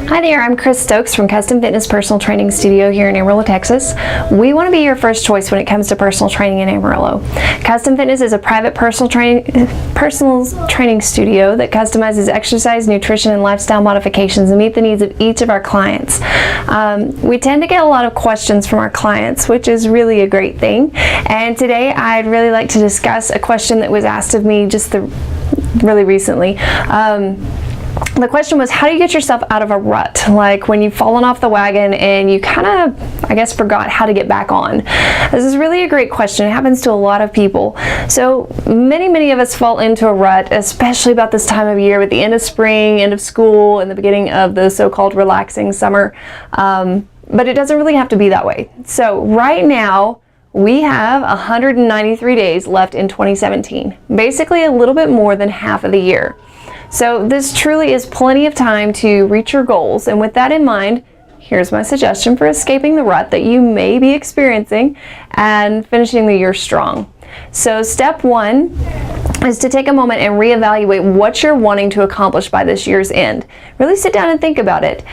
Hi there, I'm Chris Stokes from Custom Fitness Personal Training Studio here in Amarillo, Texas. We want to be your first choice when it comes to personal training in Amarillo. Custom Fitness is a private personal training studio that customizes exercise, nutrition, and lifestyle modifications to meet the needs of each of our clients. We tend to get a lot of questions from our clients, which is really a great thing. And today I'd really like to discuss a question that was asked of me really recently. The question was, how do you get yourself out of a rut? Like when you've fallen off the wagon and you kind of, I guess, forgot how to get back on. This is really a great question. It happens to a lot of people. So many of us fall into a rut, especially about this time of year with the end of spring, end of school, and the beginning of the so-called relaxing summer. But it doesn't really have to be that way. So right now, we have 193 days left in 2017, basically a little bit more than half of the year. So this truly is plenty of time to reach your goals, and with that in mind, here's my suggestion for escaping the rut that you may be experiencing and finishing the year strong. So step one is to take a moment and reevaluate what you're wanting to accomplish by this year's end. Really sit down and think about it.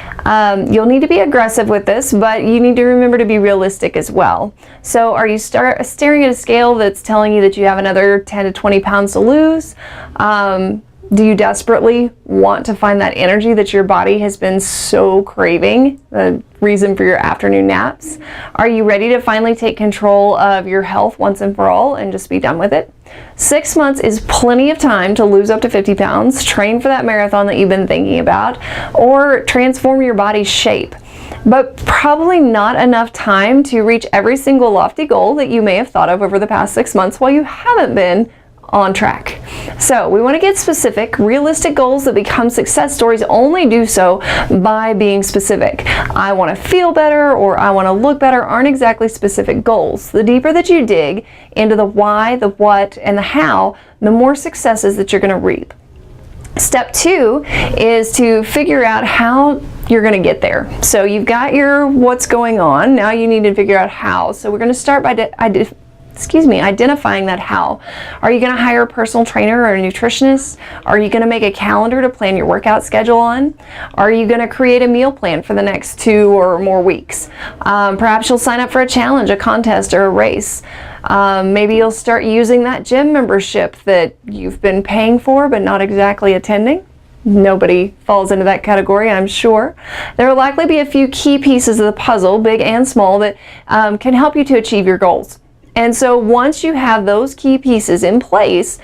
You'll need to be aggressive with this, but you need to remember to be realistic as well. So are you staring at a scale that's telling you that you have another 10 to 20 pounds to lose? Do you desperately want to find that energy that your body has been so craving, the reason for your afternoon naps? Are you ready to finally take control of your health once and for all and just be done with it? 6 months is plenty of time to lose up to 50 pounds, train for that marathon that you've been thinking about, or transform your body's shape. But probably not enough time to reach every single lofty goal that you may have thought of over the past 6 months while you haven't been on track. So we want to get specific. Realistic goals that become success stories only do so by being specific. I want to feel better or I want to look better aren't exactly specific goals. The deeper that you dig into the why, the what, and the how, the more successes that you're going to reap. Step two is to figure out how you're going to get there. So you've got your what's going on. Now you need to figure out how. So we're going to start by identifying that how. Are you going to hire a personal trainer or a nutritionist? Are you going to make a calendar to plan your workout schedule on? Are you going to create a meal plan for the next 2 or more weeks? Perhaps you'll sign up for a challenge, a contest, or a race. Maybe you'll start using that gym membership that you've been paying for but not exactly attending. Nobody falls into that category, I'm sure. There will likely be a few key pieces of the puzzle, big and small, that can help you to achieve your goals. And so once you have those key pieces in place,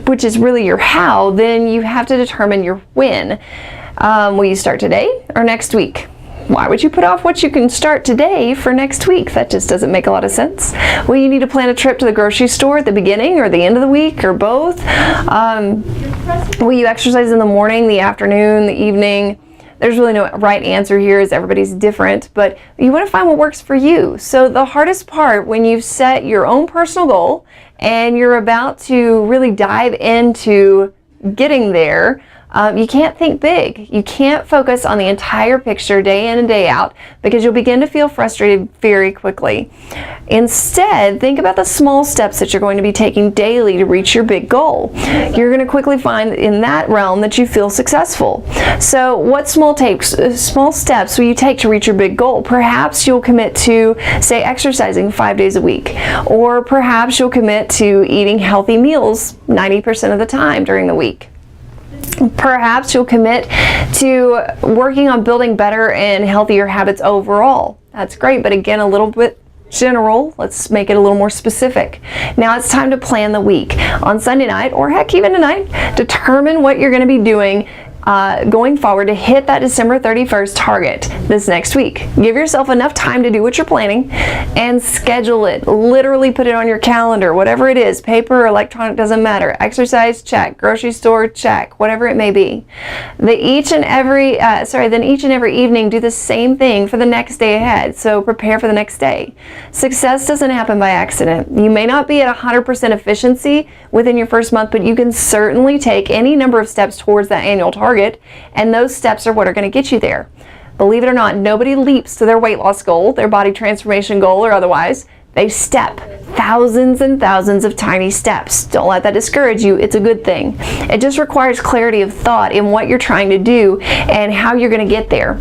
which is really your how, then you have to determine your when. Will you start today or next week? Why would you put off what you can start today for next week? That just doesn't make a lot of sense. Will you need to plan a trip to the grocery store at the beginning or the end of the week or both? Will you exercise in the morning, the afternoon, the evening? There's really no right answer here, as everybody's different, but you want to find what works for you. So the hardest part when you've set your own personal goal and you're about to really dive into getting there, you can't think big. You can't focus on the entire picture day in and day out because you'll begin to feel frustrated very quickly. Instead, think about the small steps that you're going to be taking daily to reach your big goal. You're going to quickly find in that realm that you feel successful. So what small steps will you take to reach your big goal? Perhaps you'll commit to, say, exercising 5 days a week, or perhaps you'll commit to eating healthy meals 90% of the time during the week. Perhaps you'll commit to working on building better and healthier habits overall. That's great, but again, a little bit general. Let's make it a little more specific. Now it's time to plan the week. On Sunday night, or heck, even tonight, determine what you're going to be doing going forward to hit that December 31st target this next week. Give yourself enough time to do what you're planning and schedule it. Literally put it on your calendar, whatever it is, paper or electronic, doesn't matter. Exercise, check. Grocery store, check. Whatever it may be. Then each and every evening do the same thing for the next day ahead. So prepare for the next day. Success doesn't happen by accident. You may not be at 100% efficiency within your first month, but you can certainly take any number of steps towards that annual target, and those steps are what are going to get you there. Believe it or not, nobody leaps to their weight loss goal, their body transformation goal, or otherwise. They step thousands and thousands of tiny steps. Don't let that discourage you. It's a good thing. It just requires clarity of thought in what you're trying to do and how you're going to get there.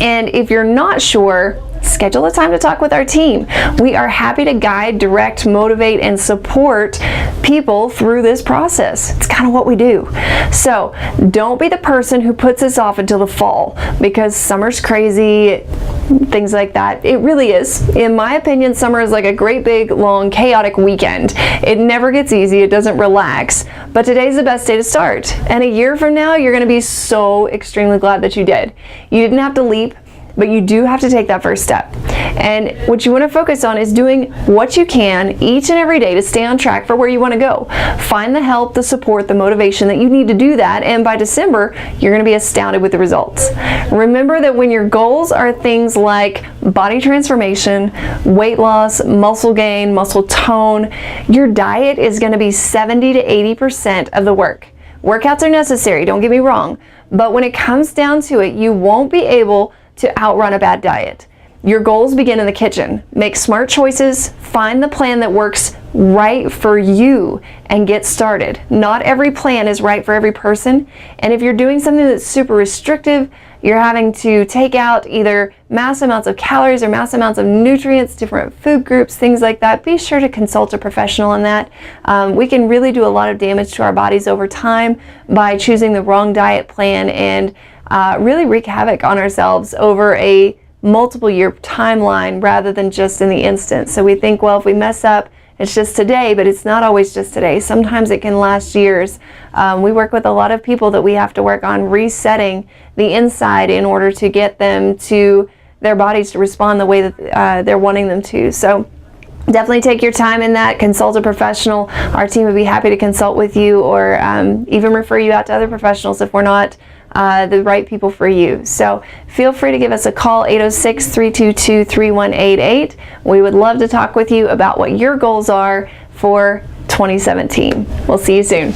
And if you're not sure, schedule a time to talk with our team. We are happy to guide, direct, motivate, and support people through this process. It's kind of what we do. So don't be the person who puts this off until the fall because summer's crazy, things like that. It really is. In my opinion, summer is like a great big, long, chaotic weekend. It never gets easy. It doesn't relax. But today's the best day to start. And a year from now, you're going to be so extremely glad that you did. You didn't have to leap, but you do have to take that first step. And what you want to focus on is doing what you can each and every day to stay on track for where you want to go. Find the help, the support, the motivation that you need to do that, and by December, you're going to be astounded with the results. Remember that when your goals are things like body transformation, weight loss, muscle gain, muscle tone, your diet is going to be 70 to 80% of the work. Workouts are necessary, don't get me wrong, but when it comes down to it, you won't be able to outrun a bad diet. Your goals begin in the kitchen. Make smart choices, find the plan that works right for you, and get started. Not every plan is right for every person, and if you're doing something that's super restrictive, you're having to take out either mass amounts of calories or mass amounts of nutrients, different food groups, things like that, be sure to consult a professional on that. We can really do a lot of damage to our bodies over time by choosing the wrong diet plan and really wreak havoc on ourselves over a multiple year timeline rather than just in the instant. So we think, well, if we mess up, it's just today, but it's not always just today. Sometimes it can last years. We work with a lot of people that we have to work on resetting the inside in order to get them to their bodies to respond the way that they're wanting them to. So definitely take your time in that, consult a professional. Our team would be happy to consult with you or even refer you out to other professionals if we're not the right people for you. So feel free to give us a call, 806-322-3188. We would love to talk with you about what your goals are for 2017. We'll see you soon.